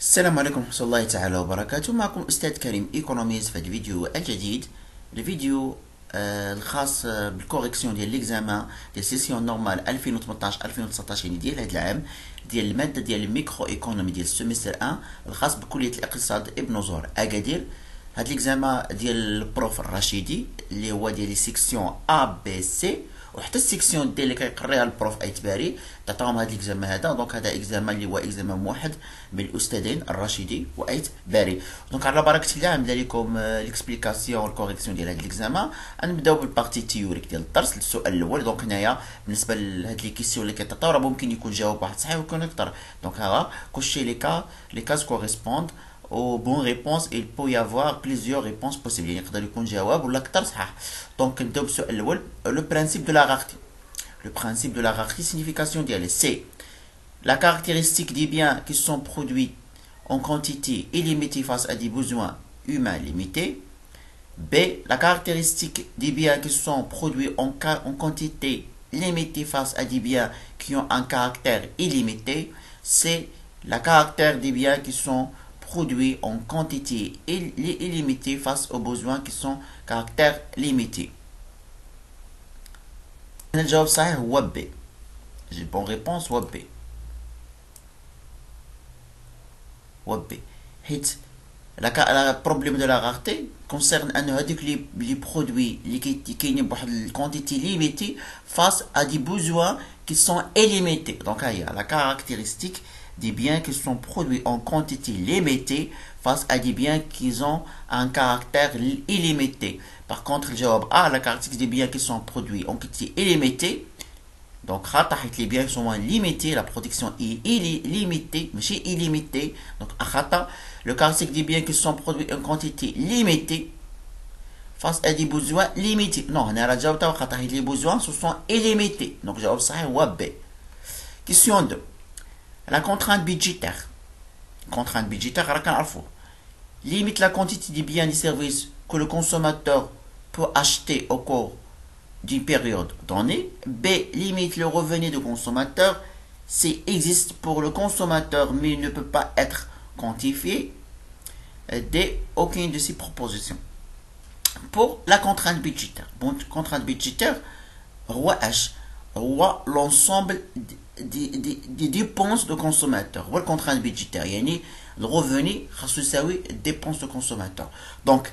السلام عليكم ورحمة الله تعالى وبركاته. معكم أستاذ كريم إيكونوميز في الفيديو الجديد. الفيديو الخاص بالكوريكسيون ديال ليكزامان ديال سيسيون نورمال 2018 2019 يعني ديال هذا العام ديال المادة ديال الميكرو ايكونومي ديال السيمستر 1 الخاص بكلية الاقتصاد ابن زهر أكادير. هاد ليكزامان ديال البروف الرشيدي اللي هو ديال لي سيكسيون A B C وحتى السيكسيون دي اللي كيقريها البروف ايتباري تعطاهم هاد ليكزامان هذا. دونك هذا اكزامان اللي هو اكزامان موحد بين الاستاذين الرشيدي وايتباري. دونك على بركه الله نبدا لكم ليكسبليكاسيون والكوريكسيون ديال هاد ليكزامان. غنبداو بالبارتي تيوريك ديال الدرس. السؤال الاول دونك هنايا بالنسبه لهاد لي كيسيون اللي كيتعطاو راه ممكن يكون جواب واحد صحيح ويكون اكثر. دونك ها كوشي لي كاز كوريسبوند aux bonnes réponses. Il peut y avoir plusieurs réponses possibles. يعني يقدر يكون جواب ولا اكثر صحاح. دونك نبداو بالسؤال الاول. لو برانسيب دو لا rareté. Le principe de la rareté, signification d'elle, c'est la caractéristique des biens qui sont produits en quantité illimitée face à des besoins humains limités. B. La caractéristique des biens qui sont produits en quantité limitée face à des biens qui ont un caractère illimité. C. La caractère des biens qui sont produits en quantité illimitée face aux besoins qui sont caractère limité. الجواب الصحيح هو B. J'ai bonne réponse هو B. هو B. حيت la problème de la rareté concerne أن هذوك les produits اللي كاينين بواحد الكونتيتي ليميتي face à des besoins qui sont illimités. Donc هي la caractéristique des biens qui sont produits en quantité limitée face à des biens qui ont un caractère illimité. Par contre, le jawab A, la caractéristique des biens qui sont produits en quantité illimitée. Donc, les biens sont limités, la production est limitée, mais c'est illimité. Donc, le caractéristique des biens qui sont produits en quantité limitée face à des besoins limités. Non, on a déjà les besoins se sont illimités. Donc, le jawab c'est B. Question 2. La contrainte budgétaire. Contrainte budgétaire, limite la quantité des biens et services que le consommateur peut acheter au cours d'une période donnée. B. Limite le revenu du consommateur. C. Existe pour le consommateur mais ne peut pas être quantifié. D. Aucune de ces propositions. Pour la contrainte budgétaire. Bon, contrainte budgétaire, roi H. Roi l'ensemble des dépenses de consommateur. Ou la contrainte budgétaire. Yani le revenu les dépenses de consommateur. Donc,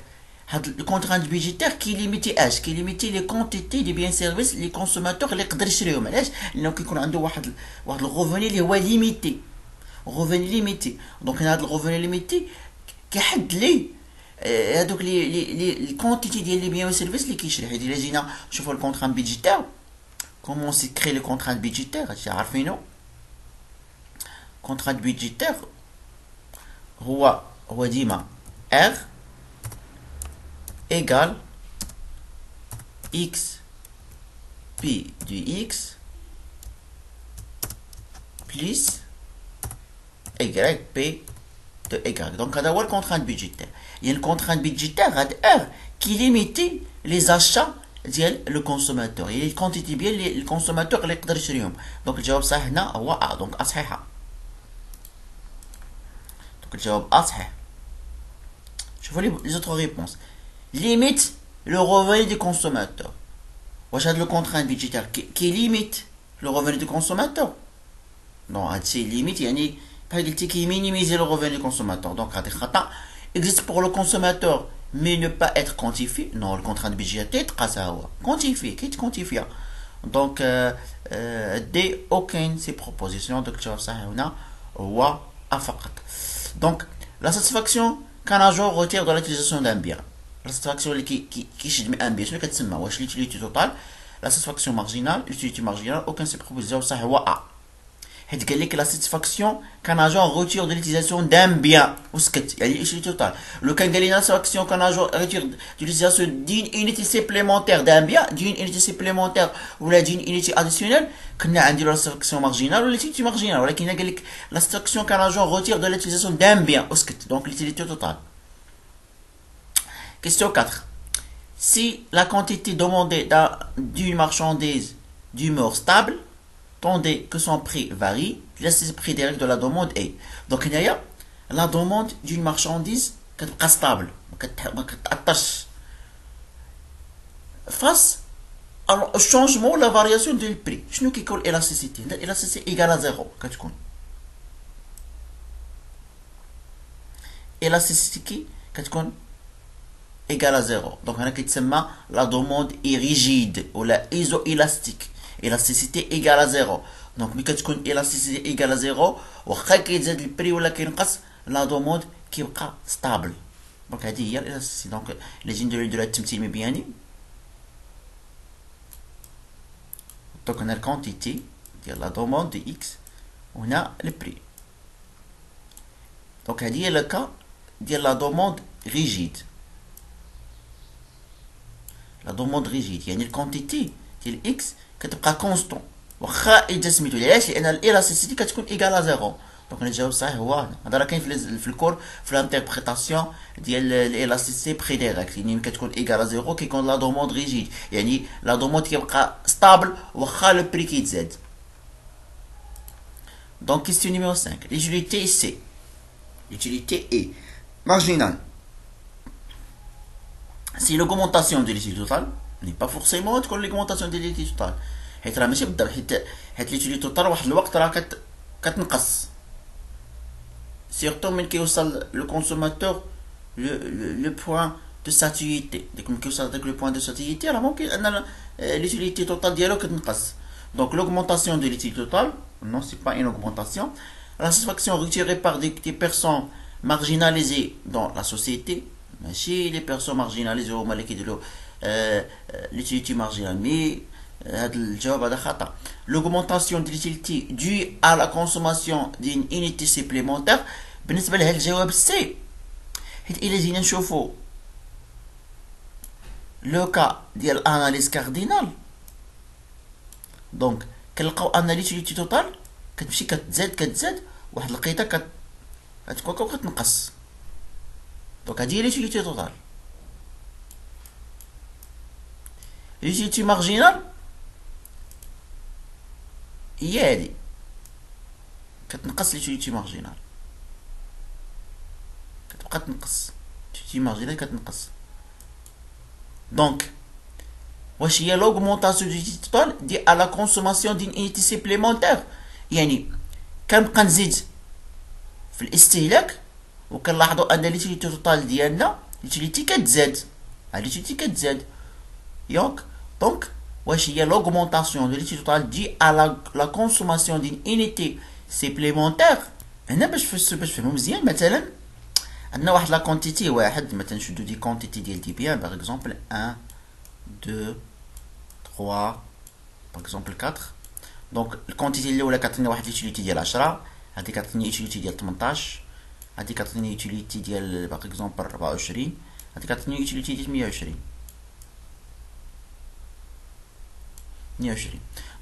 le contrainte budgétaire qui limite H, qui limite les quantités des biens et services les consommateurs اللي يقدر يشريهم. علاش؟ لأنه كيكون عنده واحد الرevenu اللي هو limité. revenu limité. Donc هذا الرevenu limité كيحد لي هذوك لي quantité ديال les biens et services اللي كيشري. حيت إلا جينا نشوفوا الكونترانت budgétaire. Comment c'est créé le contrainte budgétaire? عارفينو؟ contrainte budgétaire هو ديما R égale x p du x plus y p de y. Donc هذا هو الكونترانت budgétaire. Il y a une contrainte budgétaire هاد R qui limite les achats ديال لو كونسوماتور. يعني الكونتيتي ديال الكونسوماتور اللي يقدر يشريهم. دونك الجواب صحيح هنا هو A. دونك A صحيحة. دونك الجواب A صحيح. شوفوا لي زوتر ريبونس. Limite le revenu du consommateur. واش هاد لو كونترانت بيدجيتير كي ليميت لو ريفوني دو كونسوماتور؟ نو هادشي ليميت يعني بحال قلتي كي مينيميزي لو ريفوني دو كونسوماتور. دونك هادي خطأ. Existe pour le consommateur mais ne pas être quantifié. Non, le contrainte budgétaire تقاسها هو quantifié كي تكونتيفيا. دونك دي aucune ces propositions. دونك الجواب صحيح هنا هو A فقط. Donc la satisfaction qu'un agent retire de l'utilisation d'un bien. La satisfaction اللي كيشد من ان بي شنو كتسمى؟ واش l'utilité توتال لا satisfaction marginale l'utilité marginale aucun ces propositions صح هو A. حيت قال لك لا satisfaction كان agent retire de l'utilisation d'un bien وسكت يعني l'utilité توتال. لو كان قال لنا satisfaction كان agent retire de l'utilisation d'une unité supplémentaire d'un bien d'une unité supplémentaire ولا d'une unité additionnelle كنا عندي la satisfaction marginale ولا l'utilité marginale. ولكن قال لك la satisfaction كان agent retire de l'utilisation d'un bien وسكت donc l'utilité totale. Question 4. Si la quantité demandée d'une marchandise demeure stable, tandis que son prix varie, le prix direct de la demande est. Donc, il y a la demande d'une marchandise كتبقى stable ما كتأثرش face au changement ou la variation du prix. شنو كيكون l'élasticité؟ l'élasticité égale à 0 كتكون élasticité كتكون égale à 0. Donc هنا كيتسمى la demande est rigide ou la isoélastique. élasticité égale à 0. Donc ملي كتكون élasticité égale à 0 واخا كيتزاد البري ولا كينقص la demande كيبقى stable. دونك هذه هي l'élasticité. دونك اللي جي نديرو هاد التمثيل مبياني. دونك هنا الكونتيتي ديال لا دوموند دي اكس وهنا البري. دونك هذه هي لو كا ديال لا دوموند ريجيد. لا دوموند ريجيد يعني الكونتيتي ديال اكس كتبقى كونستون واخا اجا سميتو. علاش؟ لان الالاستيسيتي كتكون ايكال زيرو. دونك الجواب الصحيح هو هذا راه كاين في الكور في الانتربريتاسيون ديال الالاستيسيتي بري ديريكت. يعني ملي كتكون ايكال زيرو كيكون لا دوموند ريجيد يعني لا دوموند كيبقى ستابل واخا لو بري كيتزاد. دونك كيستيون نيميرو 5 l'utilité C. l'utilité est marginale si l'augmentation de l'utilité totale n'est pas forcément تكون l'augmentation de l'utilité totale. حيت راه ماشي بالضبط حيت l'utilité totale واحد الوقت راه كتنقص surtout من كيوصل لو كونسوماتور لو بوين دو ساتيتي. ديك من كيوصل داك لو بوين دو ساتيتي راه ممكن ان l'utilité totale ديالو كتنقص. Donc l'augmentation de l'utilité totale, non, c'est pas une augmentation. La satisfaction retirée par des personnes marginalisées dans la société, mais si les personnes marginalisées au malaki de l'utilité marginale, mais l'augmentation de l'utilité due à la consommation d'une unité supplémentaire, بالنسبة لهذا الجواب سي. حيت إلا جينا نشوفو لو كا ديال الاناليز كاردينال دونك كنلقاو ان ليتيليتي توتال كتمشي كتزاد واحد القيته كتكون كتنقص. دونك هادي هي ليتيليتي توتال. ليتيليتي مارجينال هي هادي كتنقص. ليتيليتي مارجينال كتبقى تنقص. ليتيليتي مارجينال كتنقص. دونك واش هي l'augmentation du total دي à la consommation d'une unité supplémentaire. يعني كنبقى نزيد في الاستهلاك وكنلاحظوا ان ليتيليتي توتال ديالنا ليتيليتي كتزاد. ليتيليتي كتزاد ياك. دونك واش هي l'augmentation de l'unité totale دي à la consommation d'une unité supplémentaire. هنا باش تفهموا مزيان مثلا عندنا واحد لا كونتيتي واحد مثلا نشدو دي كونتيتي ديال دي بيان باغ اكزومبل 1 2 3 باغ اكزومبل 4. دونك الكونتيتي الاولى كتعطيني واحد ليتيليتي ديال 10 هادي كتعطيني يوتيليتي ديال 18 هادي كتعطيني يوتيليتي ديال باغ اكزومبل 24 هادي كتعطيني يوتيليتي ديال 120.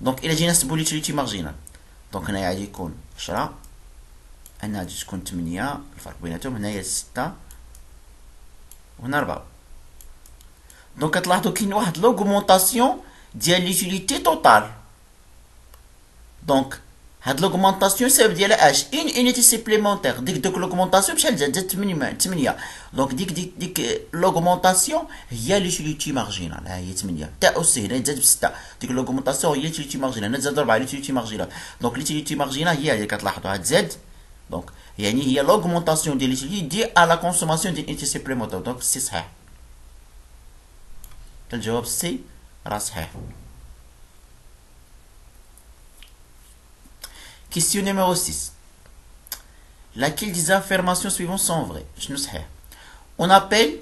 دونك الا جينا نحسبو ليتيليتي مارجينال دونك هنايا غادي يكون 10 هنا غادي تكون 8 الفرق بيناتهم هنايا 6 وهنا 4. دونك كتلاحظوا كاين واحد لوغمونطاسيون ديال ليتيليتي توتال. دونك هاد لوغمونطاسيون السبب ديالها اش ان انيتي سيبليمونتير. دوك لوغمونطاسيون بشحال زادت 8. دونك ديك لوغمونطاسيون هي ليتيليتي مارجينال. ها هي 8 تاع اس هنا تزاد ب 6. ديك لوغمونطاسيون هي ليتيليتي مارجينال. هنا تزاد 4 ليتيليتي مارجينال. دونك ليتيليتي مارجينال هي اللي كتلاحظوا تزاد. دونك يعني هي لوغمونطاسيون ديال ليتيليتي دي à la consommation d'une unité supplémentaire. دونك سي صحيح. الجواب سي راه صحيح. Question numéro 6. Laquelle des affirmations suivantes sont vraies? Je ne sais. On appelle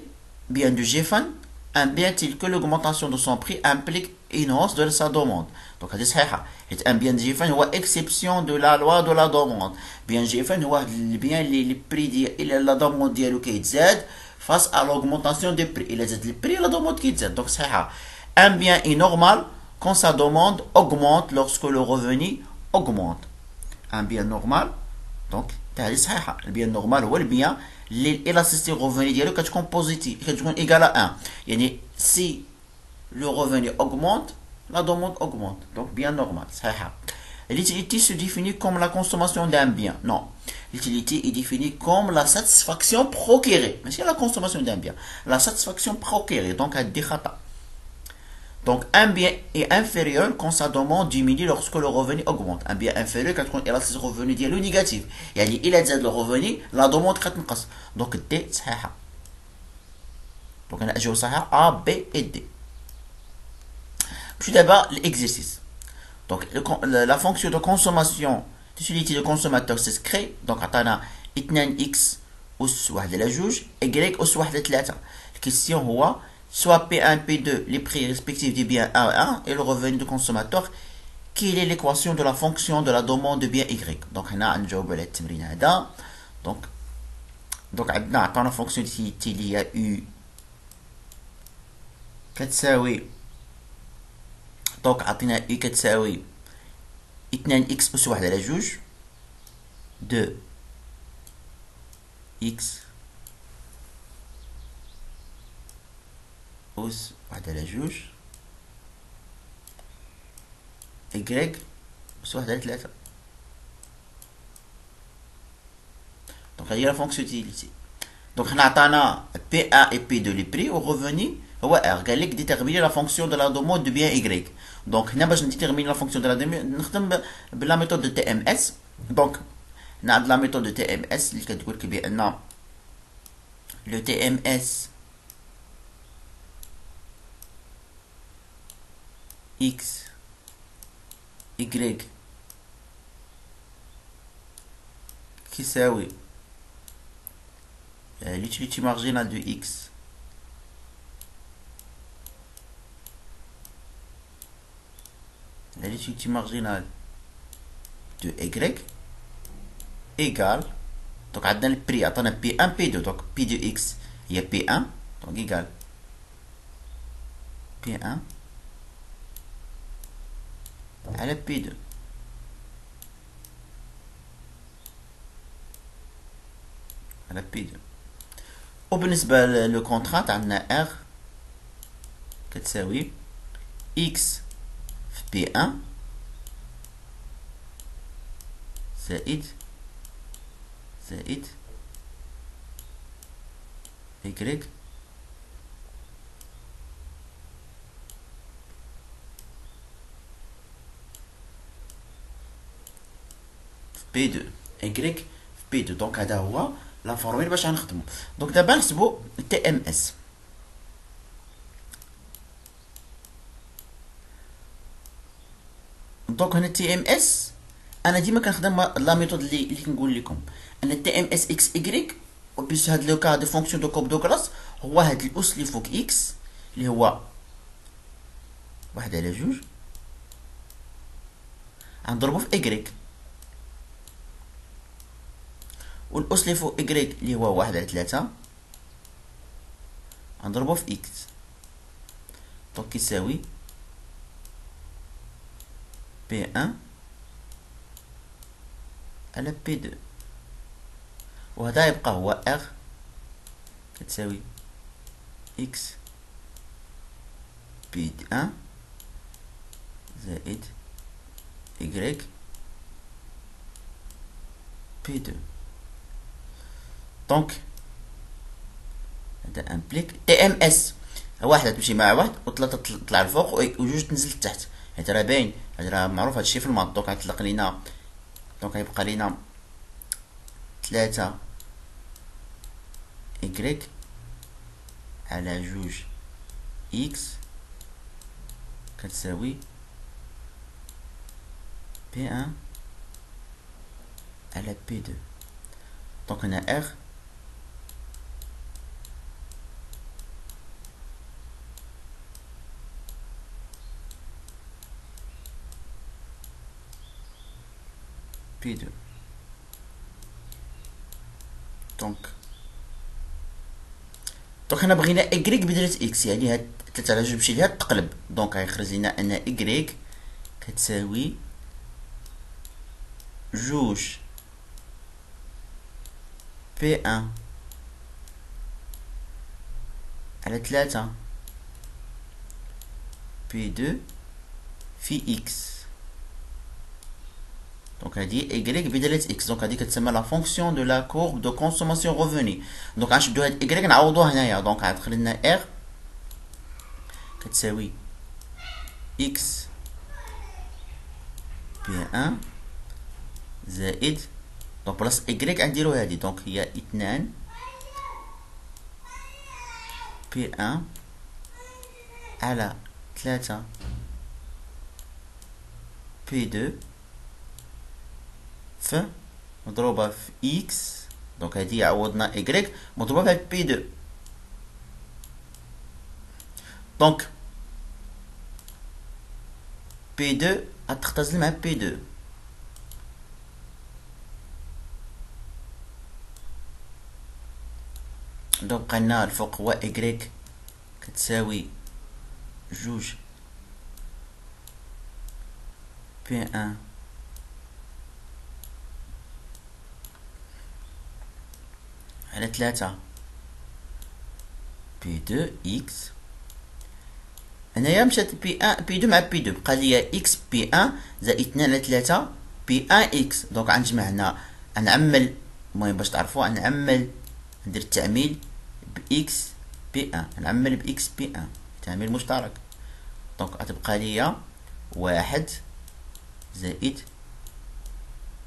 bien de Géfan un bien tel que l'augmentation de son prix implique une hausse de sa demande. Donc, c'est un bien de Géfan ou exception de la loi de la demande. Bien Géfan ou bien les prix et la demande qui est face à l'augmentation des prix. Il est le prix et la demande qui est. Donc, c'est un bien est normal quand sa demande augmente lorsque le revenu augmente. Un bien normal donc تاع صحيحه. البيان نورمال هو البيان اللي الالاستيسيتي ريفوني ديالو كتكون بوزيتيف كتكون ايكال 1. يعني سي لو ريفوني اوغمونت لا دوموند اوغمونت. دونك بيان نورمال صحيحه. L'utilité se définit comme la consommation d'un bien. Non. L'utilité est définie comme la satisfaction procurée. Mais c'est la consommation d'un bien. La satisfaction procurée. Donc, à dékhata. Donc, un bien est inférieur quand sa demande diminue lorsque le revenu augmente. Un bien inférieur quand il a ses revenus ديالو négatif. يعني il a زاد le revenu, la demande كتنقص. Donc, D صحيحة. Donc, أنا أجاوب صحيحة A, B et D. Puis d'abord, l'exercice. Donc, la fonction de consommation d'utilité de consommateur c'est donc عطانا 2x أس 1 على 2 y أس 1 على 3. الكيستيون هو soit P1 P2 les prix respectifs des biens A et 1 et le revenu du consommateur. Quelle est l'équation de la fonction de la demande de bien Y? Donc هنا نجاوب على التمرين هذا. donc عندنا عطانا fonction d'utilité اللي هي U كتساوي donc عطينا U كتساوي 2x أس 1 على 2 2x أس 1 على 2 y أس 1 على 3. donc هي la fonction d'utilité. donc حنا عطانا P1 et P2 les prix au revenu هو R. قال لك déterminer la fonction de la demande de bien Y. donc هنا باش نديتيرميني la fonction de la demande نخدم بلا méthode de TMS. donc هنا عند la méthode de TMS اللي كتقول لك بأن le TMS X Y كيساوي l'utilité marginale de X l'utilité marginale de Y égale donc عندنا البري عطانا P1 P2 donc P de X هي P1 donc égale P1 على P2 على P2. وبالنسبة للكونترات عندنا R كتساوي X في P1 زائد Y P2 Y P2. donc هذا هو لا فورميل باش غنخدمو. donc دابا نحسبو تي ام اس. دونك هنا تي ام اس انا ديما كنخدم لا ميثود اللي كنقول لكم ان تي ام اس اكس اكريك وبيس هاد لو كا دو فونكسيون دو كوب دو كلاس هو هاد الاس اللي فوق اكس اللي هو 1 على 2 غنضربو في اكريك والاس اللي فوق اكريك اللي هو 1 على 3 غنضربو في اكس دونك كيساوي P1 على P2 وهذا يبقى هو R كتساوي X P1 زائد Y P2. دونك هذا امبليك تي ام اس واحدة تمشي مع واحد وثلاثة تطلع لفوق وجوج تنزل لتحت حيت راه باين هاد راه معروف هادشي في الماط. دونك غيطلق لينا دونك غيبقى لينا 3 Y على 2 X كتساوي P1 على P2. دونك هنا R P2. دونك هنا بغينا إكريك بدلت إكس يعني هاد 3 على 2 تمشي ليها تقلب. دونك غيخرج لينا أن إكريك كتساوي 2 P1 على 3 P2 في إكس دونك هذه y بدالة x. دونك هذه كتسمى لا فونكسيون دو لا كورب دو كونسوماسيون ريفوني. دونك غنشدو هاد y نعوضوه هنايا. دونك غتدخل لنا r كتساوي x بي 1 زائد، دونك بلاص y غنديرو هادي، دونك هي 2 بي 1 على 3 بي 2 ف مضروبة في x. دونك هادي عوضنا y مضروبة في بي 2. دونك بي 2 غتختزل مع بي 2. دونك بقالنا الفوق هو y كتساوي جوج بي 1 على 3 بي 2 x. هنايا مشات بي 1 بي 2 مع بي 2 بقى ليا x بي 1 زائد 2 على 3 بي 1 x. دونك غنجمع هنا غنعمل، المهم باش تعرفوا غنعمل ندير التعميل ب x بي 1، غنعمل ب x بي 1 تعميل مشترك. دونك غتبقى ليا 1 زائد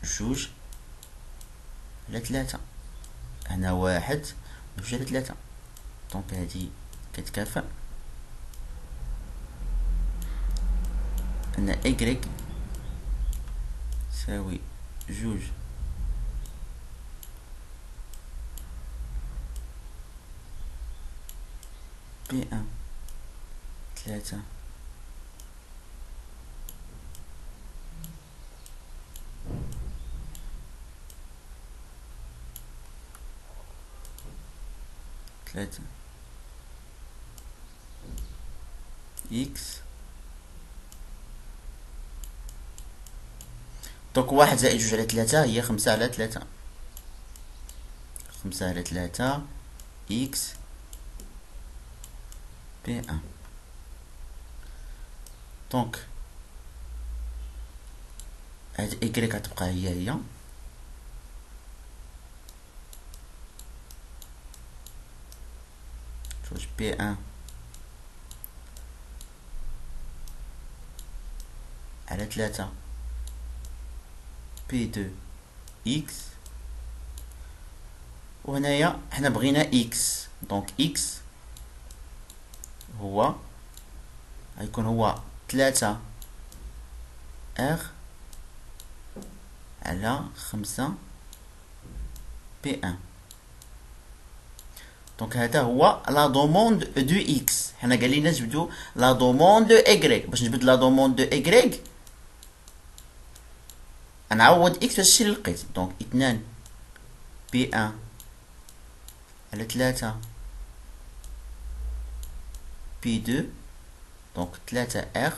جوج على 3. هنا 1 جوج على 3. دونك هادي كتكافئ أن y تساوي جوج بي 1 3 3 x. دونك 1 زائد جوج على 3 هي 5 على 3. 5 على 3 x بي 1. دونك هاد y غتبقى هي جوج بي 1 على 3 بي 2 x. وهنايا حنا بغينا x. دونك x هو غيكون هو 3 r على 5 بي 1. دونك هذا هو لا دوموند دو اكس. حنا قال لنا نجبدو لا دوموند دو ايغريك. باش نجبد لا دوموند دو ايغريك غنعوض اكس باش الشي اللي لقيت. دونك 2 بي 1 على 3 بي 2. دونك 3 ار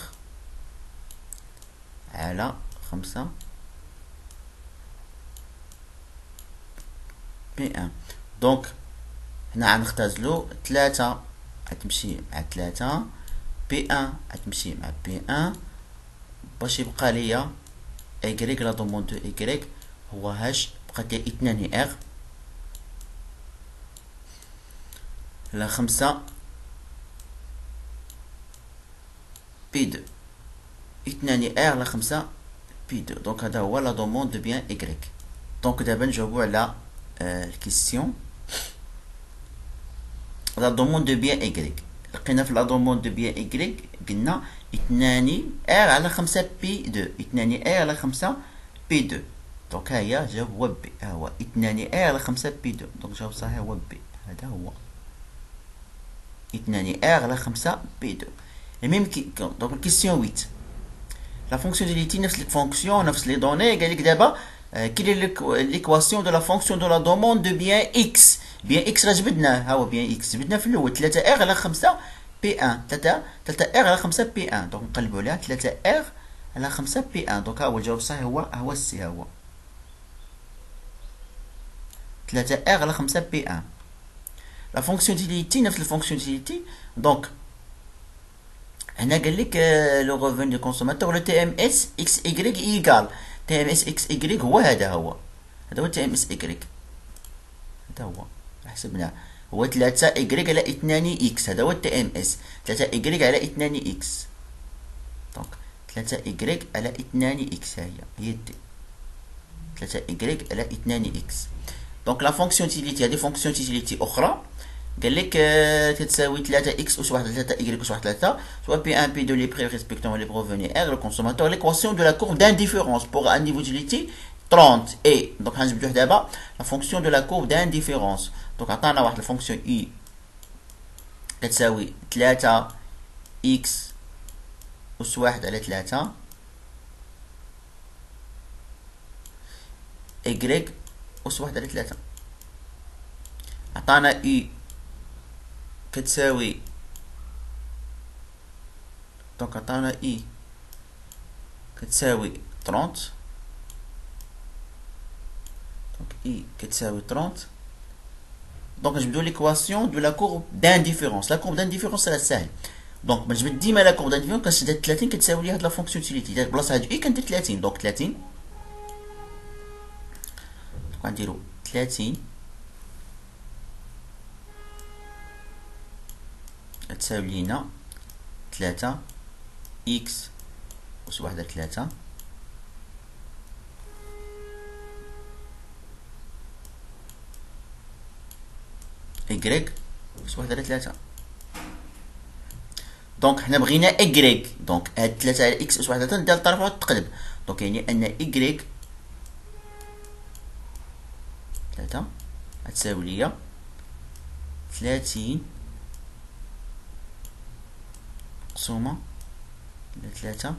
على 5 بي 1. دونك هنا غنختازلو 3 غتمشي مع 3 بي 1 غتمشي مع بي 1 باش يبقى ليا ايغريك. لا دوموند دو ايغريك هو هاش بقات لي 2 ار على 5 بي 2. 2 ار على 5 بي 2. دونك هذا هو لا دوموند دو بيان ايغريك. دونك دابا نجاوبو على الكيستيون. لا دوموند دو بيان ايغريك لقينا في لا دوموند دو بيان ايغريك قلنا 2 ار على 5 بي 2. 2 ار على 5 بي 2. دونك ها هي جاوب هو بي. ها هو 2 ار على 5 بي 2. دونك جاوب صحيح هو بي. هذا هو 2 ار على 5 بي 2. الميم دونك الكيستيون 8 لا فونكسيوناليتي نفس الفونكسيون نفس لي دوني. قال لك دابا quelle est l'équation de la fonction de la demande de bien x. bien x راه جبدناه. ها هو bien x جبدناه في الاول 3 r على 5 بي 1. 3 r على 5 بي 1. دونك نقلبوا عليها 3 r على 5 بي 1. دونك ها هو الجواب الصحيح هو السي. ها هو 3 r على 5 بي 1. لا فونكسيوناليتي نفس الفونكسيوناليتي. دونك هنا قال لك لو ريفون دو كونسوماتور لو تي ام اس اكس ايغريك ايكال. تي ام اس اكس ايكغيك هو هذا هو تي ام اس ايكغيك، هذا هو حسبناه، هو 3 ايكغيك على 2 اكس، هذا هو تي ام اس، 3 ايكغيك على 2 اكس. دونك 3 ايكغيك على 2 اكس هي تي، 3 ايكغيك على 2 اكس. دونك لا فونكسيون تيليتي هذه فونكسيون تيليتي اخرى، قال لك تتساوي 3 اكس اس واحد 3 ايكغيك اس واحد 3 soit P1 P2 les prix respectivement les revenus R le consommateur l'équation de la courbe d'indifférence pour un niveau d'utilité 30 et donc غنجبدوه دابا la fonction de la courbe d'indifférence. donc عطانا واحد الفونكسيون I كتساوي 3 اكس اس واحد على 3 y اس واحد على 3. عطانا I كتساوي، دونك عطانا I كتساوي 30، دونك I كتساوي 30. دونك نجبدو ليكواسيون دو لا كورب d'indifférence. لا كورب d'indifférence راه ساهل، دونك بنجبد ديما لا كورب d'indifférence كنشد هاد 30 كتساوي لي هاد لا فونكسيون تيليتي، بلاصه هاد I كندير 30. دونك 30 غنديرو 30 تساوي لينا 3 اكس اس واحد على 3 ايكغيك اس واحد على 3. دونك حنا بغينا ايكغيك، دونك هاد 3 على اكس اس واحد على 3 ندير الطرف واحد تقلب، دونك يعني ان ايكغيك 3 غتساوي ليا 30 مقسومة على 3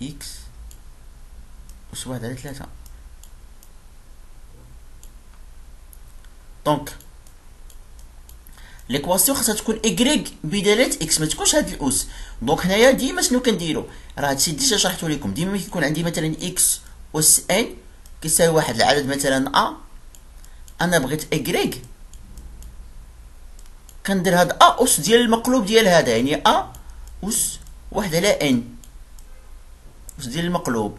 اكس اس واحد على 3. دونك ليكواسيون خاصها تكون ايكغيك بدالة اكس، ما تكونش هاد الاس. دونك هنايا ديما شنو كنديرو، راه هادشي ديجا شرحتو لكم، ديما ملي كيكون عندي مثلا اكس اس ان كيساوي واحد العدد مثلا ا، انا بغيت ايكغيك كندير هاد ا اس ديال المقلوب ديال هذا، يعني ا اس واحد على ان اس ديال المقلوب.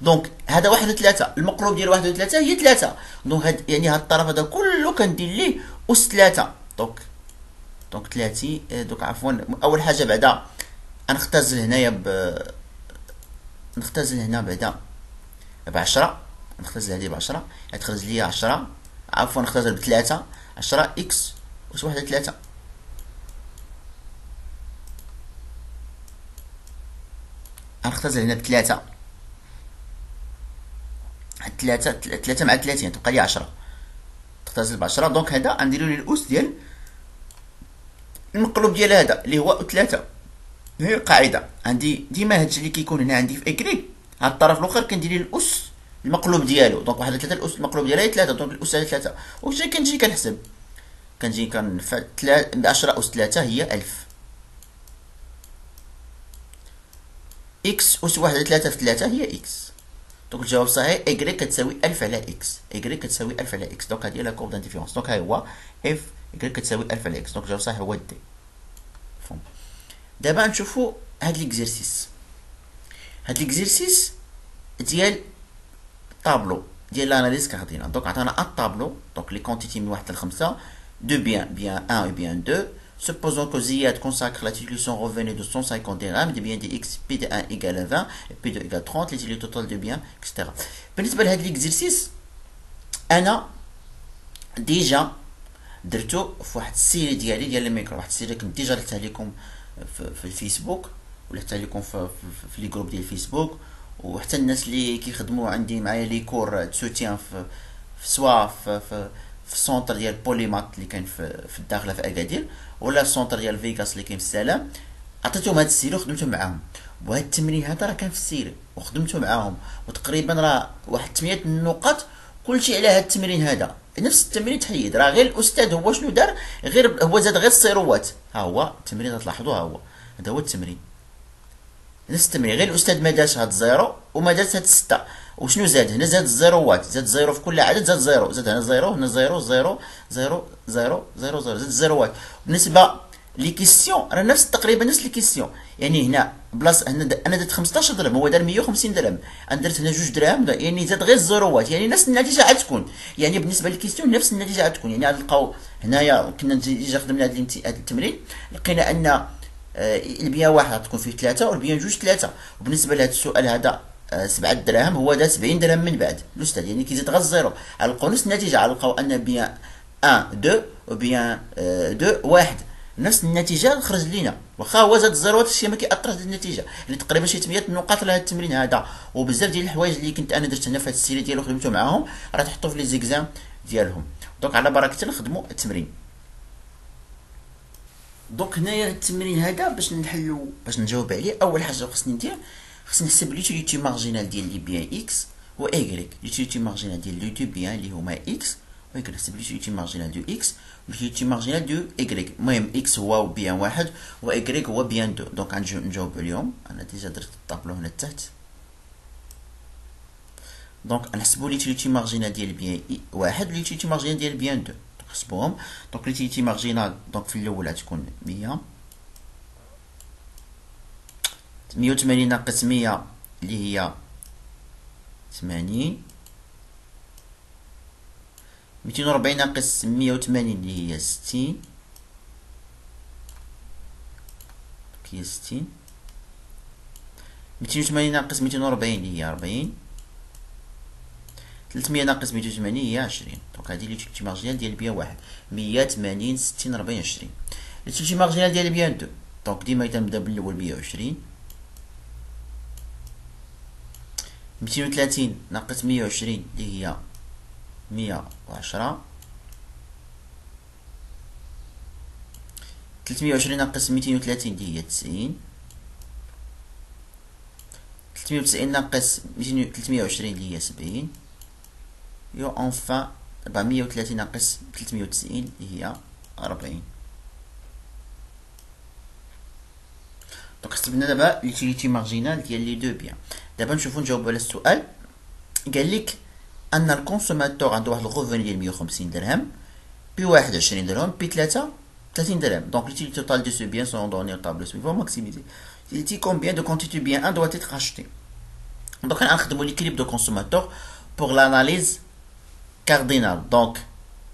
دونك هذا واحد و 3 المقلوب ديال واحد و 3 هي 3، دونك هاد يعني هاد الطرف هذا كله كندير ليه اس 3. دونك 30 دونك عفوا اول حاجه بعدا غنختزل هنايا نختزل هنا بعدا ب 10، نختزل هذه ب 10 غتخرج لي 10، عفوا نختزل ب 3 10 اكس اس واحد على 3. غنختزل هنا ب 3 مع 30 تبقى لي 10، تختزل ب 10. دونك هذا غنديرو ليه الاس ديال المقلوب ديال هذا اللي هو 3. هي القاعده عندي ديما هادشي اللي كيكون هنا عندي في ايكغيك، هاد الطرف الاخر كندير ليه الاس المقلوب ديالو. دونك واحد 3 الاس المقلوب ديالها هي 3، دونك الاس على 3 واش كنجي كنحسب، كنجي كنفعل 10 اس 3 هي 1000 اكس اس واحد على 3 في 3 هي اكس. دونك الجواب صحيح ايكغيك كتساوي 1000 على اكس، ايكغيك كتساوي 1000 على اكس. دونك هذه هي لا كورب دانتيفيرونس. دونك ها هو اف ايكغيك كتساوي 1000 على اكس. دونك الجواب صحيح هو دي. دابا نشوفوا هاد ليكزيرسيس، هاد ليكزيرسيس ديال طابلو ديال l'analyse cardinale. دونك عطانا ان طابلو، دونك لي كونتيتي من 1 ل 5 de bien 1 et bien 2. Supposons que Ziad consacre la titulation revenu de 150 dirhams, de bien de x p de 1 égale à 20 et p de égale 30, l'utilité totale de bien, etc. بالنسبة لهاد ليكزيرسيس أنا ديجا درتو في واحد السيري ديالي ديال الميكرو، واحد السيري كنت ديجا درتها لكم في الفيسبوك، ولحتها لكم في لي جروب ديال الفيسبوك، وحتى الناس اللي كيخدموا عندي معايا لي كور سوتيان في سوا في السونتر ديال بوليمات اللي كاين في الداخله في اكادير، ولا السونتر ديال فيغاس اللي كاين في السلام. عطيتهم هاد السيري وخدمتو معاهم، وهاد التمرين هذا راه كان في السيري وخدمتو معاهم، وتقريبا راه واحد 8 النقط كلشي على هاد التمرين هذا. نفس التمرين تحيد، راه غير الاستاذ هو شنو دار، غير هو زاد غير الصيروات. ها هو التمرين تلاحظوا، ها هو هذا هو التمرين، نفس التمرين، غير الاستاذ ما دارش هاد الزيرو وما دارش هاد الستة. وشنو زاد هنا؟ زاد الزيروات، زاد زيرو في كل عدد، زاد زيرو، زاد هنا زيرو، هنا زيرو زيرو زيرو زيرو زيرو زيرو، زاد الزيروات. بالنسبه لي كيسيون راه نفس تقريبا نفس لي كيسيون. يعني هنا بلاص انا درت 15 درهم، هو دار 150 درهم، انا درت هنا 2 دراهم، يعني زاد غير الزروات، يعني نفس النتيجه عاد تكون. يعني بالنسبه للكيسيون نفس النتيجه عاد تكون. يعني عاد نلقاو هنايا كنا ديجا خدمنا هذا التمرين، لقينا ان البيان واحد تكون فيه 3 والبيان جوج 3. وبالنسبه لهذا السؤال هذا 7 دراهم، هو دار 70 درهم من بعد الاستاذ، يعني كيزيد غير الزيرو. غنلقاو نفس النتيجه، غنلقاو ان بيان 1 2 وبيان 2 1 نفس النتيجه خرج لينا، واخا هو زاد الزيروات الشيء ما كيأثرش في النتيجه. يعني تقريبا شي 8 نقاط لهذا التمرين هذا. وبزاف ديال الحوايج اللي كنت انا درت هنا في هذه السيري ديالو خدمتو معاهم راه تحطوا في لي زيكزام ديالهم. دونك على بركه الله نخدموا التمرين. دونك هنايا التمرين هذا باش نحلو باش نجاوب عليه، اول حاجه خصني ندير، خصني نحسب ليوتيليتي مارجينال ديال لي بيان اكس و ايغريك. ليوتيليتي مارجينال ديال لو دو بيان اللي هما اكس و ايغريك، نحسب ليوتيليتي مارجينال دو اكس و ليوتيليتي مارجينال دو ايغريك. المهم اكس هو بيان واحد و ايغريك هو بيان دو. دونك غنجاوب عليهم. انا ديجا درت الطابلو هنا تحت. دونك نحسبو ليوتيليتي مارجينال ديال بيان واحد و ليوتيليتي مارجينال ديال بيان دو، نحسبوهم. دونك ليوتيليتي مارجينال دونك في الاول غتكون 100، 180 ناقص 100 اللي هي 80، 240 ناقص 180 اللي هي 60 هي 60، 280 ناقص 240 اللي هي 40، 300 ناقص 280 هي 20. دونك هادي لي تيلتي مارجينال ديال بيان واحد 180 60 40 20. لي تيلتي مارجينال ديال بيان دو، دونك ديما تنبدا بالاول 120، 230 ناقص 120 اللي هي 110، 320 ناقص 230 اللي هي 90، 390 ناقص 320 اللي هي 70، يو انفان 430 ناقص 390 اللي هي 40. دونك حسبنا دابا ليوتيليتي مارجينال ديال لي دو بيان. دابا نشوفو نجاوبو على السؤال. قال لك ان الكونسوماتور عنده واحد الغوفوني ديال 150 درهم، بي واحد 20 درهم، بي 3 30 درهم. Donc l'utilité totale de ce bien sont données au tableau suivant maximisé. L'utilité combien de quantité bien 1 doit être acheté. Donc on a l'équilibre de consommateur pour l'analyse cardinale. Donc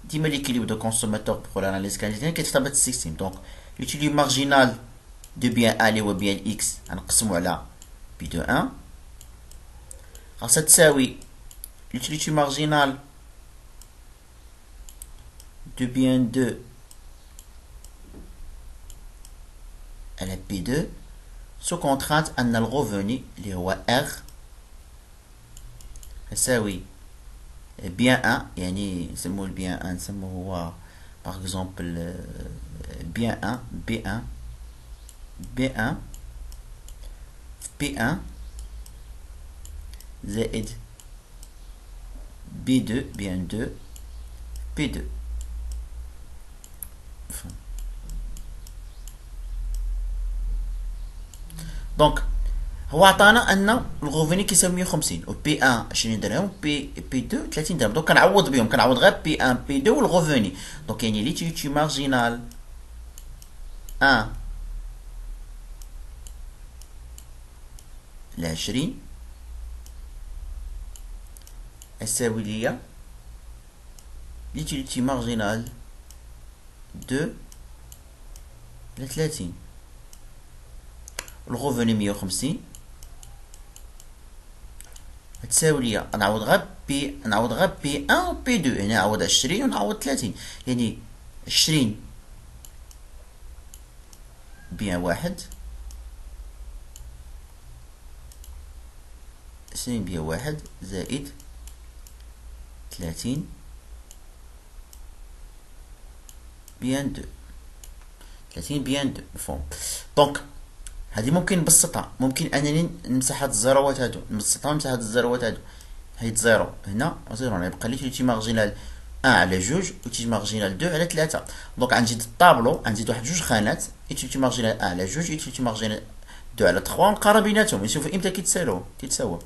dis-moi l'équilibre de consommateur pour l'analyse cardinale qui est tablette système. Donc l'utilité marginale de bien A ou bien X نقسمو على B de 1 خاصها تساوي l'utilité marginale de bien 2 على P2 sous contrainte أن الغوفوني اللي هو R يساوي بيان 1. يعني نسموه البيان 1 نسموه هو باغ اكزومبل بيان 1 بي 1 بي 1 بي 1 زائد بي 2 بيان 2 بي 2. دونك هو عطانا ان الغوفوني كيساوي 150 و بي 1 20 درهم و بي 2 30 درهم. دونك كنعوض بهم، كنعوض غير بي 1 بي 2 والغوفوني. دونك يعني ليتيليتي مارجينال 1 ل 20 يساوي ليا ليتيليتي مارجينال 2 ل 30. الغوفوني 150 تساوي ليا نعوض غير بي 1 و بي 2. هنا نعوض 20 ونعوض 30. يعني 20 بيان واحد 20 بيان واحد زائد 30 بيان 2 30 بيان 2 مفهوم. دونك هذه ممكن نبسطها، ممكن انني نمسح هاد الزيروات هادو، نبسطها ونمسح هاد الزيروات هادو. هيد زيرو هنا وزيرو هنا، يبقى لي تيليتي مارجينال 1 على جوج و تيليتي مارجينال 2 على 3. دونك غنزيد الطابلو، غنزيد واحد جوج خانات، تيليتي مارجينال 1 على جوج و تيليتي مارجينال 2 على 3 ونقارن بيناتهم نشوف امتى كيتساووا.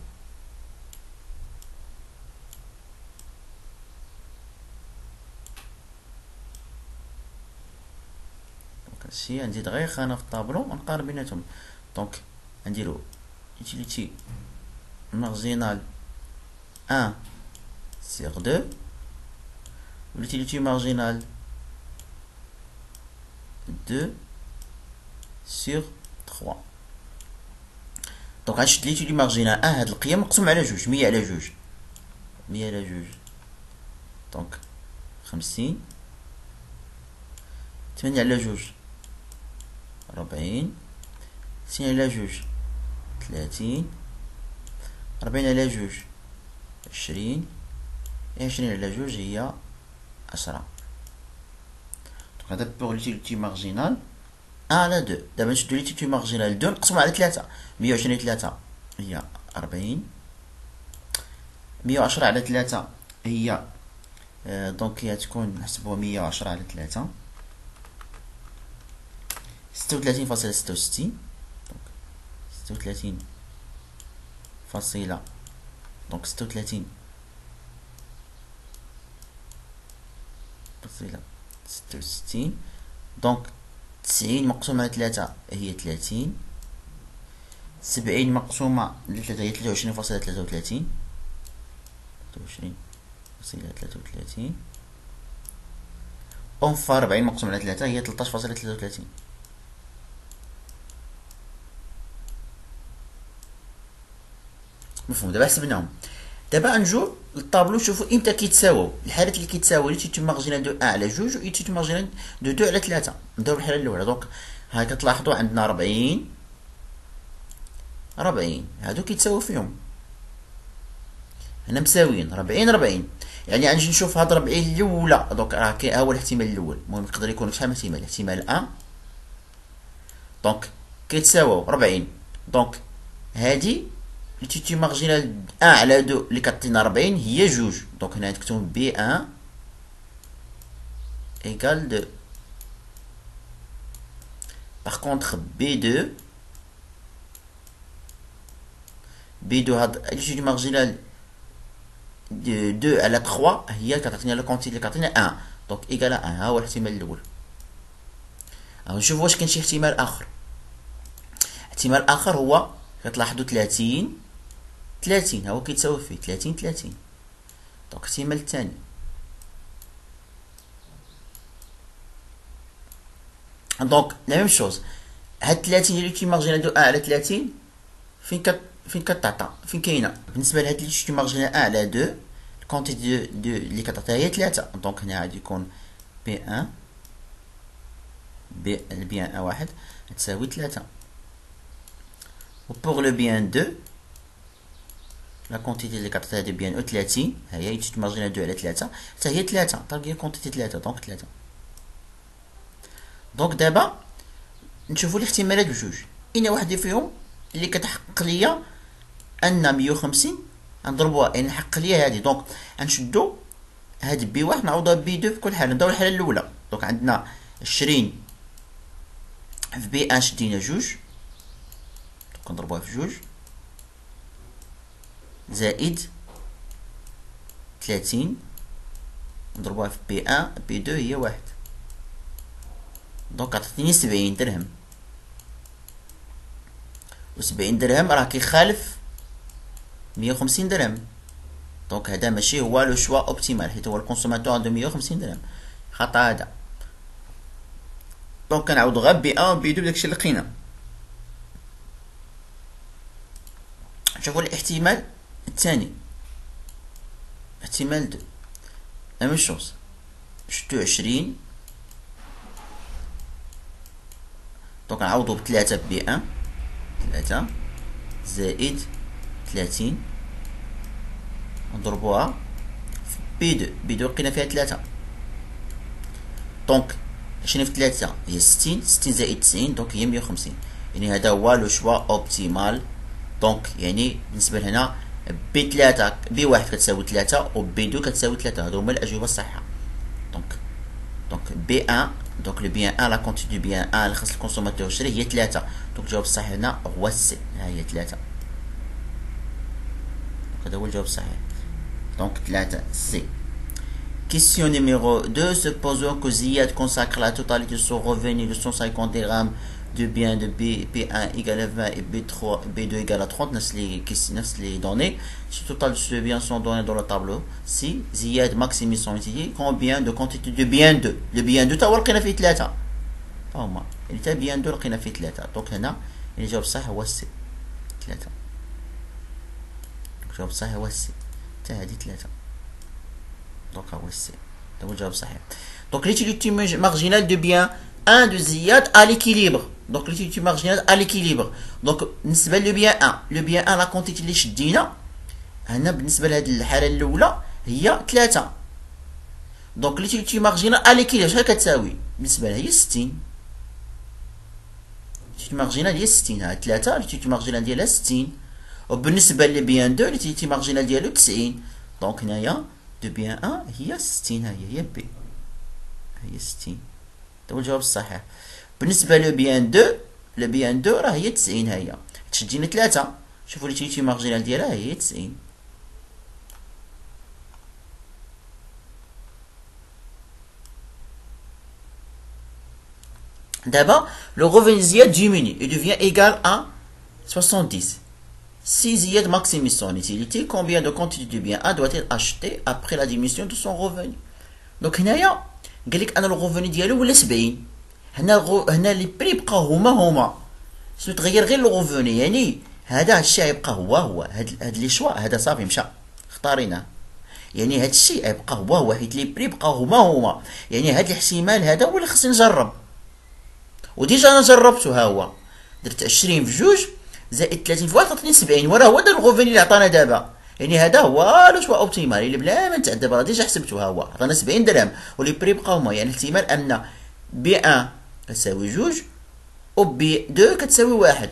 هادشي نزيد غير خانة في الطابلو ونقارن بيناتهم. دونك نديرو utility marginal 1 sur 2 و l'utility marginal 2 sur 3. دونك غنشد l'utility marginal 1 هاد القيم مقسوم على جوج، 100 على جوج، 100 على جوج، دونك 50، 8 على جوج 40، 60 على جوج 30، 40 على جوج 20، 20 على جوج هي 10. دونك هذا بوغ لوتيليتي مارجينال 1 على 2. دابا نشدو لوتيليتي مارجينال 2 نقسمو على 3، 120 3 هي 40، 110 على 3 هي دونك هي تكون نحسبوها 110 على 3 36.66. دونك 36 فاصلة، دونك 36 فاصلة 66. دونك 90 مقسومة على 3 هي 30، 70 مقسومة على 3 هي 23.33، 23.33. أنف 40 مقسومة على 3 هي 13.33. مفهوم؟ دابا حسبناهم. دابا نجو للطابلو نشوفو امتى كيتساواو الحالات اللي كيتساواو ليتيتو مارجينال دو 1 على جوج و ليتيتو مارجينال دو 2 على 3. نبداو بالحالة الأولى. دونك ها كتلاحظو عندنا 40 هادو كيتساواو فيهم هنا مساويين 40 يعني غنجي نشوف هاد 40 الأولى. دونك راه كاين ها هو الاحتمال الأول. المهم يقدر يكون شحال من احتمال؟ احتمال 1. دونك كيتساواو 40. دونك هادي لتيتي مارجينال 1 على 2 اللي كتعطينا 40 هي جوج. دونك هنا نكتبو بي 1 ايكال 2. باغ كونطخ بي 2 هاد لتيتي مارجينال 2 على 3 هي كتعطينا لو كونتي اللي كتعطينا 1. دونك ايكال 1. ها هو الاحتمال الاول. نشوف واش كاين شي احتمال اخر. احتمال اخر هو كتلاحظوا 30 ها هو كيتساوي فيه 30. دونك الاحتمال الثاني دونك لا ميم شوز. هاد 30 اللي مارجينال دو 1 على 30 فين كتعطى فين كاينه بالنسبه لهاد اللي مارجينال 1 على 2 الكونتيتي دو اللي كتعطيها هي 3. دونك هنا غادي يكون بي 1 واحد تساوي 3. و بوغ لو بيان 2 لا كونتيتي اللي كتعطيها دو بيان او 30 ها هي مارجينال 2 على 3 حتى هي 3. طالق هي كونتيتي 3. دونك 3. دونك دابا نشوفو الاحتمالات بجوج. اين واحد فيهم اللي كتحقق ليا ان 150 نضربوها يعني نحقق ليا هادي. دونك غنشدو هاد بي واحد نعوضوها بي 2 في كل حاله. نبداو الحاله الاولى. دونك عندنا 20 في بي 1 شدينا جوج. دونك نضربوها في جوج زائد 30 نضربوها في بي 1 بي 2 هي واحد. دونك عطاتني 70 درهم. و 70 درهم راه كيخالف 150 درهم. دونك هذا ماشي هو لو شوا اوبتيمال حيت هو الكونسوماتور عنده 150 درهم. خطا هذا. دونك كنعاودو غير بي 1 بي 2 بداكشي اللي لقينا. شوفوا الاحتمال الثاني احتمال 2 لا ميم شوز. شدو 20 دونك نعوضو بثلاثة بي 1 3 زائد 30 نضربوها في بي 2 لقينا فيها 3. دونك 20 في 3 هي 60 زائد 90 دونك هي 150. يعني هذا هو لو شوا اوبتيمال. دونك يعني بالنسبه لهنا بي 3 بي 1 كتساوي 3 و بي 2 كتساوي 3. هادو هما الاجوبه الصحيحه. دونك بي 1 دونك لو بيان 1 لا كونتي دو بيان 1 اللي خاص الكونسوماتور يشري هي 3. دونك الجواب الصحيح هنا هو سي. ها هي 3. هذا هو الجواب الصحيح. دونك 3 سي. Question numéro 2. Supposons que Ziad consacre la totalité de son revenu de 150 dirhams de biens de P1 égale à 20 et B3, B2 égale à 30. Les données. Si le total de ces biens sont donnés dans le tableau. Si Ziad maximise son utilité, combien de quantité de bien 2? Le bien 2 تاهو لقينا فيه 3. هما اللي تا bien 2 لقينا فيه 3. دونك هنا الجواب الصحيح هو السي 3. الجواب الصحيح هو السي. تا هادي 3. Donc, c'est le job صحيح. Donc, l'utilité marginale de bien 1 de Ziyad à l'équilibre. Donc, l'utilité marginale à l'équilibre. Donc, بالنسبة le bien 1. Le bien 1, la quantité اللي شدينا هنا بالنسبة لهاد الحالة الأولى هي 3. Donc, l'utilité marginale à l'équilibre شحال كتساوي؟ بالنسبة لها هي 60. l'utilité marginale هي 60. ها 3 l'utilité marginale ديالها 60. وبالنسبة ل bien 2 l'utilité marginale ديالو 90. Donc, هنايا de bien 1 هي 60. هي B هي 60. هو الجواب الصحيح. بالنسبة ل bien 2 ل bien 2 راه هي 90. هي تشدينا 3. شوفوا ليتيليتي مارجينال ديالها هي 90. D'abord, le revenu Ziyad diminue et devient égal à 70. Si Ziyad maximise son utilité, combien de quantité de bien A doit être acheté après la diminution de son revenu? Donc, هنايا قال لك أنا الرevenu ديالو ولا 70. هنا لي بري بقاو هما شنو تغير غير الرevenu. يعني هذا الشيء يبقى هو هاد لي شوا هذا صافي مشى اختاريناه. يعني هاد الشيء يبقى هو حيت لي بري بقاو هما. يعني هاد الاحتمال هذا هو اللي خصني نجرب. وديجا انا جربته. ها هو درت 20 في جوج زائد 30 في 1 عطاني 70. وراه هو دا الغوفيني اللي عطانا دابا. يعني هذا هو لو شوا اوبتيمال اللي بلا ما نتعدى دابا ديجا حسبته. ها هو عطانا 70 درهم ولي بري بقاو هما. يعني احتمال ان بي 1 كتساوي جوج و بي 2 كتساوي واحد.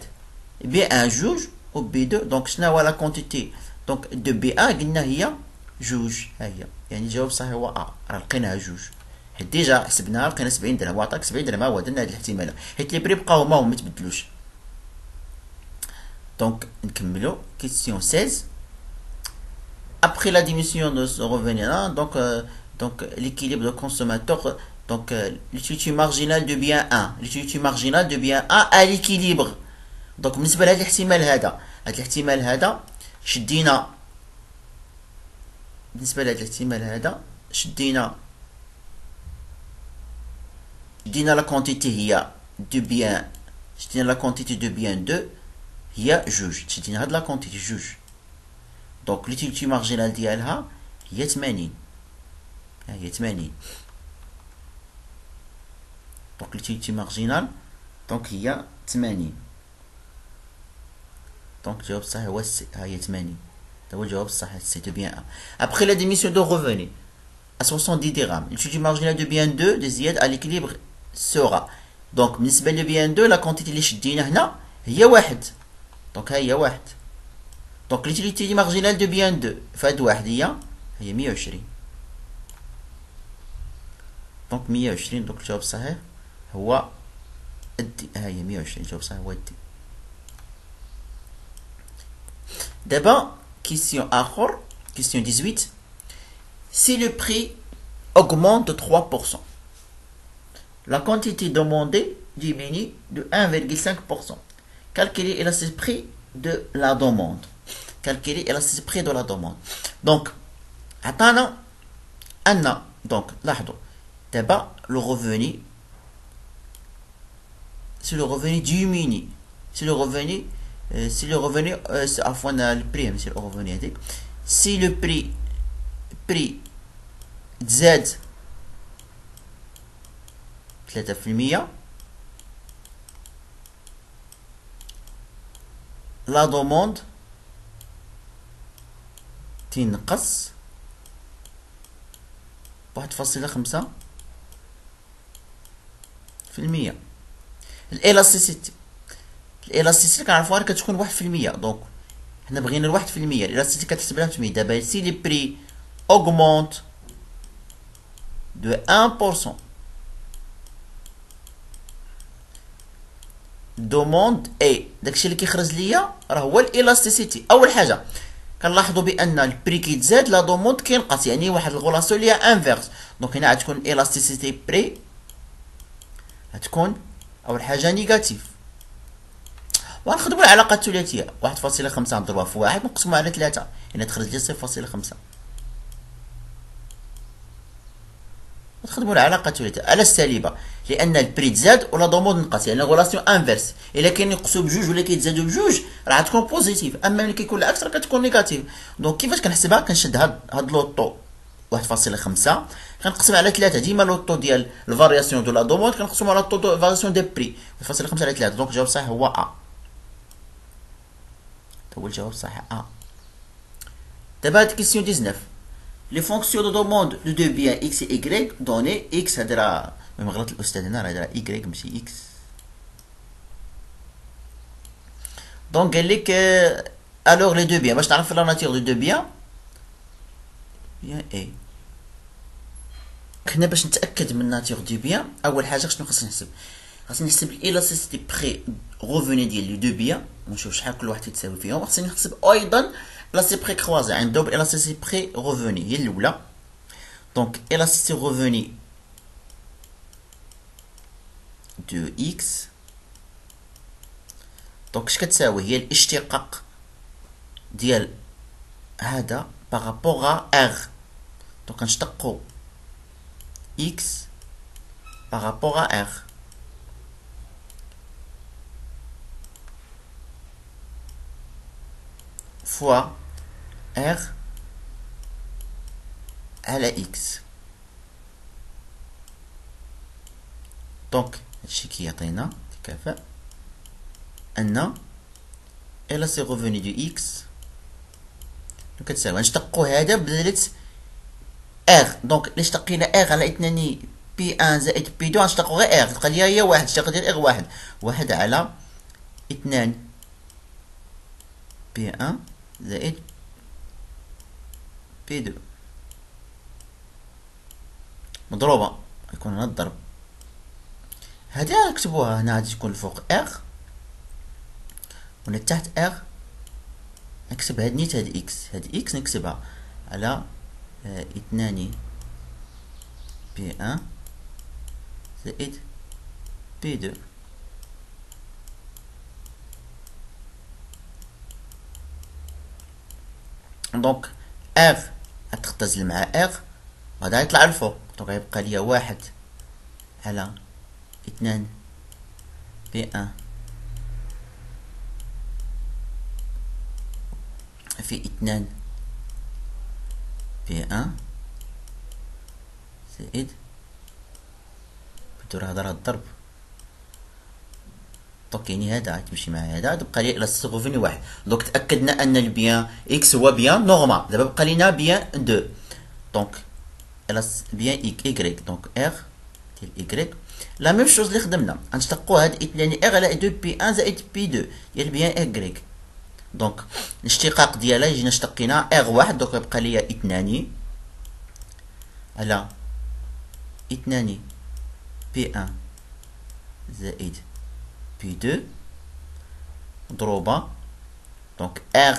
بي 1 جوج و بي 2. دونك شنو هو لا كونتيتي دونك دو بي 1 قلنا هي جوج. ها هي يعني الجواب الصحيح هو راه لقيناها جوج. حيت ديجا حسبناها لقينا 70 درهم وعطاك 70 درهم. ها هو درنا هاد الاحتمال حيت لي بري بقاو هما وما تبدلوش. Donc, نكملو question 16. Après la diminution de ce revenu là, donc l'équilibre de consommateur, donc l'utilité marginale de bien 1, l'utilité marginale de bien 1 à l'équilibre. Donc بالنسبة لهذا الاحتمال هذا شدينا. بالنسبة لهذا الاحتمال هذا شدينا لا quantité هي de bien. شدينا la quantité de bien 2 هي جوج. تشدينا هاد لا كونتيتي جوج. دونك ليتيليتي مارجينال ديالها هي 80. هي 80. دونك ليتيليتي مارجينال دونك هي 80. دونك الجواب الصحيح هو سي. ها هي 80. هو الجواب الصحيح سي دو بيان 1. Après la diminution de revenu à 70 dirhams, l'utilité marginale de bien 2 de Ziyad à l'équilibre sera. Donc بالنسبة ل bien 2 لا كونتيتي اللي شدينا هنا هي واحد. دونك ها هي واحد. دونك ليتيليتي مارجينال دو بيان 2 فهاد واحد هي 120. دونك 120. دونك الجواب الصحيح هو الدي. ها هي 120. الجواب الصحيح هو الدي. دابا كيسيون آخر كيسيون 18. Si le prix augmente de 3%, la quantité demandée diminue de 1,5%. Calculer l'élasticité prix de la demande. Calculer l'élasticité prix de la demande. Donc, عطانا أن donc لاحظوا دابا le revenu si le revenu diminue si le revenu عفوا le prix ماشي le revenu هذيك si le prix تزاد 3% la demande تنقص 1.5%. الالاستيسيتي كنعرفوها كتكون 1%. دونك حنا بغينا 1%. الالاستيسيتي كتحسب لها 8. دابا سي لي بري augmente de 1%. دوموند اي داكشي اللي كيخرج ليا راه هو الالاستيسيتي. اول حاجه كنلاحظوا بان البري كيتزاد لا دوموند كينقص، يعني واحد الغولاسيون اللي هي انفيرس. دونك هنا غتكون الاستيسيتي بري غتكون اول حاجه نيجاتيف. وغنخدموا العلاقه الثلاثيه 1.5 نضربها في 1 نقسموها على 3 يعني تخرج لي 0.5. نخدموا العلاقه الثلاثيه على السالبه لان البري تزاد ولا دوموند نقص، يعني غولاسيون انفيرس. الا كاين ينقصوا بجوج ولا كيتزادوا بجوج راه غتكون بوزيتيف، اما ملي كيكون العكس راه كتكون نيجاتيف. دونك كيفاش كنحسبها؟ كنشد هاد لوطو 1.5 كنقسم على 3. ديما لوطو ديال الفارياسيون دو لا دوموند كنقسمو على لوطو دو فارياسيون دي بري 1.5 على 3. دونك الجواب الصحيح هو ا. هو الجواب الصحيح ا. دابا هاد كيسيون 19 les fonctions de demande de deux biens x et y données x هذا راه غلط الاستاذ هنا، راه هذا y ماشي x. دونك قال لك الوغ لي دو بيان باش تعرف لا ناتيغ دو دو بيان اي. هنا باش نتاكد من ناتيغ دو بيان اول حاجه شنو خاصني نحسب؟ خاصني نحسب الالاستيسيتي بري غوفوني ديال لي دو بيان ونشوف شحال كل واحد يتساوي فيهم. خاصني نحسب ايضا l'élasticité prix croisé un double élasticité prix revenu هي الاولى. donc élasticité revenu de x donc اش كتساوي؟ هي الاشتقاق ديال هذا بارابور ا r. donc كنشتقو x بارابور ا r fois r على x. دونك هادشي كيعطينا تكافأ ان الا سي غوفوني دو اكس كتساوي نشتقو هذا بدلة ار. دونك الا اشتقينا ار على 2 بي 1 زائد بي 2 غنشتقو غير ار تبقى لي هي واحد. اشتق ديال ار واحد على 2 بي 1 زائد بي 2 مضروبة يكون هنا الضرب. هادي نكتبوها هنا غادي تكون الفوق ار وهنا تحت ار. نكتب هاد نيت هاد اكس، هاد اكس نكتبها على 2 بي 1 زائد بي 2. دونك ار غتختزل مع ار وهذا يطلع الفوق. دونك غيبقى ليا واحد على 2 بي 1 في 2 بي 1 زائد بدور هذا راه الضرب. دونك يعني هذا تمشي مع هذا تبقى لي الاستيسيتي غوفوني واحد. دونك تاكدنا ان البيان اكس هو بيان نورمال. دابا بقى لينا بيان 2. دونك بيان ايكغيك دونك ار ديال ايكغيك لا ميم شوز اللي خدمنا غنشتقو هاد 2 ار على 2 بي 1 زائد بي 2 ديال بيان ايكغيك. دونك الاشتقاق ديالها جينا اشتقينا ار واحد. دونك يبقى ليا 2 على 2 بي 1 زائد بي 2 مضروبة. دونك ار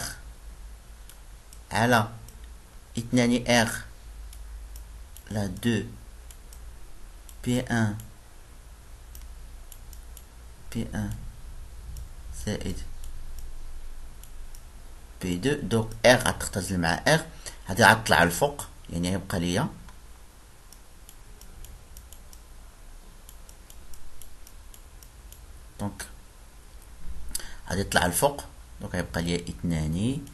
على 2 ار على 2 بي 1 بي 1 زائد بي 2. دونك ار غتختزل مع ار هادي غتطلع الفوق يعني غيبقى ليا دونك غادي يطلع الفوق. دونك غيبقى ليا 2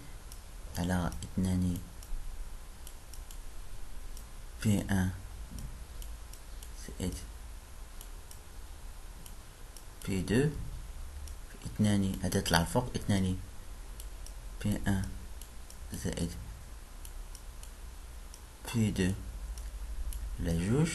على 2 بي 1 زائد بي 2 في 2 غادي يطلع الفوق 2 بي 1 زائد بي 2 على جوج.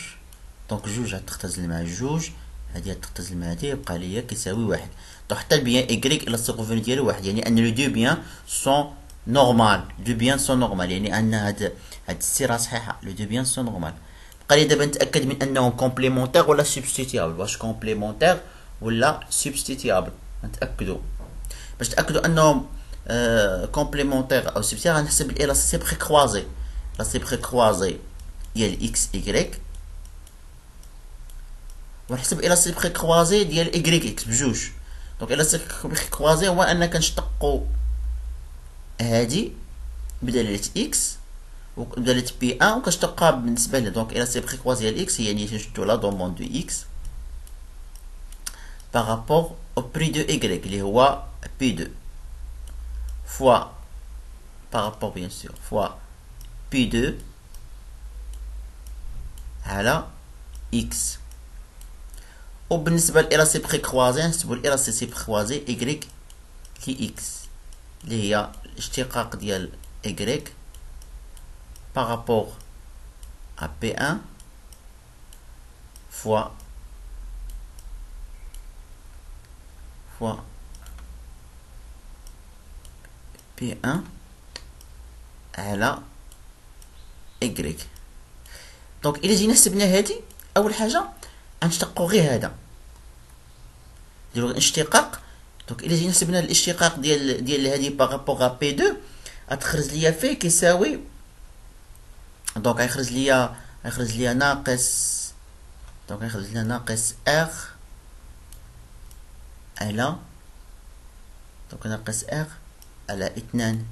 دونك جوج غتختزل مع جوج هادي غتختزل مع هادي يبقى ليا كيساوي واحد. دونك حتى البيان ايكغيك الا سيغوفوني ديالو واحد يعني ان لو دو بيان سون نورمال. دو بيان سون نورمال يعني ان هاد السيره صحيحه. لو دو بيان سون نورمال. بقى لي دابا نتاكد من انهم كومبليمونتير ولا سبستيتيابل. واش كومبليمونتير ولا سبستيتيابل نتاكدوا. باش تاكدوا انهم كومبليمونتير او سبسيير غنحسب الالاستيسيتي كروازي. الاستيسيتي كروازي ديال اكس ايكغيك، ونحسب الاستيسيتي كروازي ديال ايكغيك اكس بجوج. دونك الاستيسيتي كروازي هو ان كنشتقو هادي بدلاله اكس ودلاله بي 1 وكنشتقها بالنسبه ل دونك الاستيسيتي كروازي ديال اكس هي يعني تنشدو لا دوموند دو اكس par rapport au prix de y اللي هو P2 fois par rapport bien sûr fois P2 على X. وبالنسبة للإلاستيسيتي كروازي نحسبو الإلاستيسيتي كروازي Y كي X اللي هي الاشتقاق ديال Y par rapport à P1 fois P1 على Y. دونك إلا جينا حسبنا هادي أول حاجة غنشتقو غير هذا نديرو الاشتقاق. دونك إلا جينا حسبنا الاشتقاق ديال هادي باغابوغ بي 2 غتخرج ليا في كيساوي دونك غيخرج ليا ناقص دونك غيخرج لنا ناقص ار على دونك ناقص ار على 2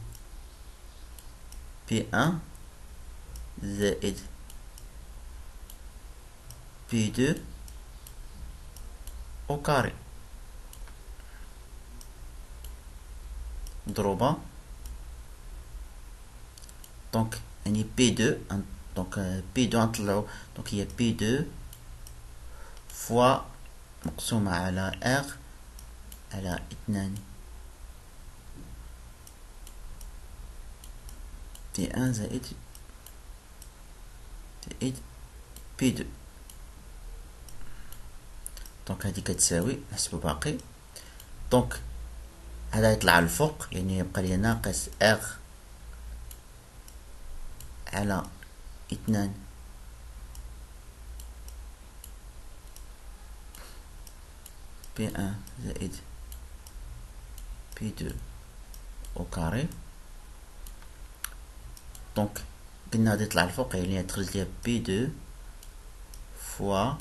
بي 1 زائد بي 2 au carré مضروبة دونك يعني بي 2 دونك بي 2 غنطلعو دونك هي بي 2 فوا مقسومة على ار على 2 بي 1 زائد بي 2. دونك هادي كتساوي نحسبو باقي دونك هذا يطلع الفوق يعني يبقى لي ناقص ار على 2 بي 1 زائد بي 2 او كاري. دونك قلنا غادي يطلع الفوق يعني تخرج ليا بي 2 فوا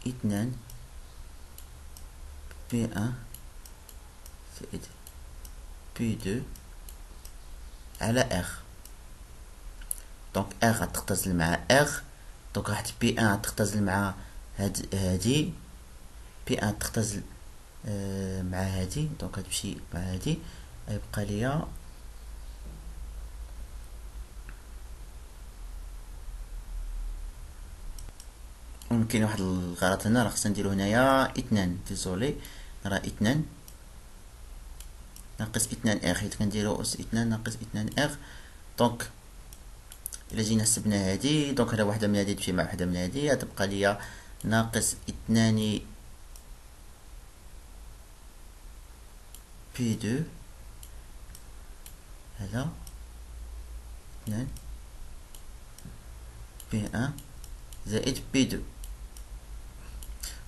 2 بي 1 زائد بي 2 على ار. دونك ار غتختزل مع ار دونك واحد بي 1 غتختزل مع هادي بي 1 تختزل مع هادي دونك غتمشي مع هادي غيبقى ليا ممكن واحد الغلط هنا راه خصنا نديرو هنايا 2 ديزولي راه 2 ناقص 2 ار حيت كنديرو اس 2 ناقص 2 ار. دونك الا جينا حسبنا هادي دونك هذا وحده من هادي تمشي مع وحده من هادي غتبقى ليا ناقص 2 بي 2 هذا 2 بي 1 زائد بي 2.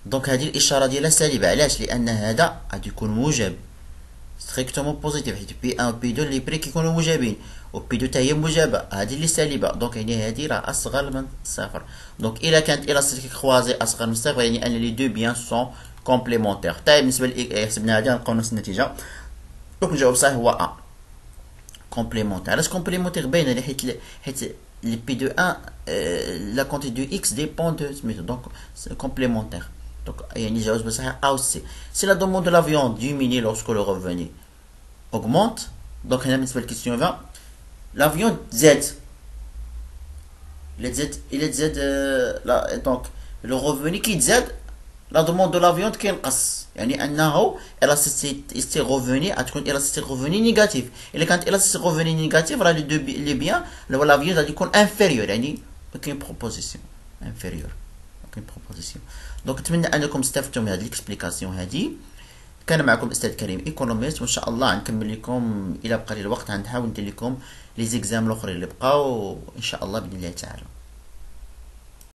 دونك هذه الاشاره ديالها سالبه علاش؟ لان هذا غادي يكون موجب ستريكتومون بوزيتيف حيت بي 1 و بي 2 لي بري كيكونوا موجبين و بي 2 حتى هي موجبه هذه اللي سالبه دونك يعني هذه راه اصغر من صفر. دونك الا كانت الاستيكي كروازي اصغر من صفر يعني ان لي دو بيان سون كومبليمونتير. حتى بالنسبه ل حسبنا هذه غنلقاو نفس النتيجه دونك الجواب الصحيح هو ا كومبليمونتير. علاش كومبليمونتير باينه حيت les P2 1 la quantité de x dépend de ce méthode donc c'est complémentaire. Donc il y a une jauge A aussi. Si la demande de la viande diminue lorsque le revenu augmente, donc on a une question 20, la viande Z, il est Z donc le revenu qui Z, la demande de la viande qui est يعني انه الاستي ريفوني غتكون الاستي ريفوني نيجاتيف. الا كانت الاستي ريفوني نيجاتيف راه لي بيان لا فيون غادي يكون انفيريور يعني كاين بروبوزيسيون انفيريور كاين بروبوزيسيون. دونك نتمنى انكم استفدتوا من هذه الاكسبليكاسيون هذه. كان معكم استاذ كريم ايكونوميست وان شاء الله غنكمل لكم الى بقى لي الوقت غنحاول ندير لكم لي زيكزام الاخرين اللي بقاو ان شاء الله باذن الله تعالى.